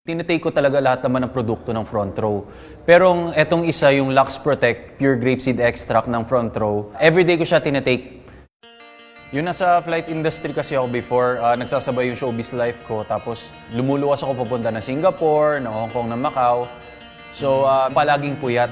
Tinitake ko talaga lahat naman ng produkto ng Front Row. Pero etong isa, yung Lux Protect Pure Grapeseed Extract ng Front Row, everyday ko siya tinitake. Yun, nasa flight industry kasi ako before, nagsasabay yung showbiz life ko. Tapos lumuluwas ako papunta na Singapore, na Hong Kong, na Macau. So palaging puyat.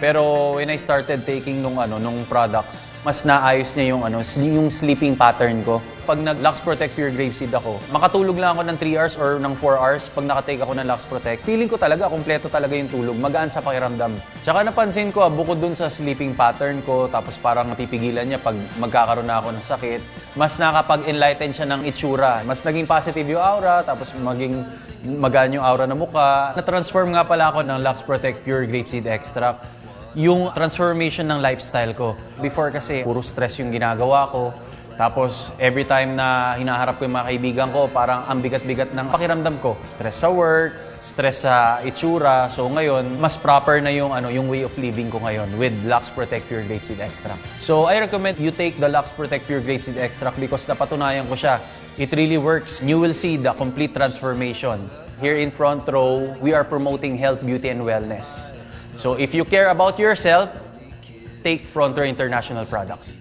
Pero when I started taking nung products, mas naayos niya yung sleeping pattern ko. Pag nag-Lux Protect Pure Grapeseed ako, makatulog lang ako ng 3 hours or ng 4 hours pag nakatake ako ng Lux Protect. Feeling ko talaga, kompleto talaga yung tulog, magaan sa pakiramdam. Tsaka napansin ko, bukod dun sa sleeping pattern ko, tapos parang napipigilan niya pag magkakaroon na ako ng sakit, mas nakapag-enlighten siya ng itsura. Mas naging positive yung aura, tapos maging magaan yung aura ng mukha. Na-transform nga pala ako ng Lux Protect Pure Grapeseed Extract. Yung transformation ng lifestyle ko. Before kasi, puro stress yung ginagawa ko. Tapos, every time na hinaharap ko yung mga kaibigan ko, parang ang bigat-bigat ng pakiramdam ko. Stress sa work, stress sa itsura. So ngayon, mas proper na yung way of living ko ngayon with Lux Protect Pure Grapeseed Extract. So I recommend you take the Lux Protect Pure Grapeseed Extract because napatunayan ko siya. It really works. You will see the complete transformation. Here in Front Row, we are promoting health, beauty, and wellness. So if you care about yourself, take Front Row International products.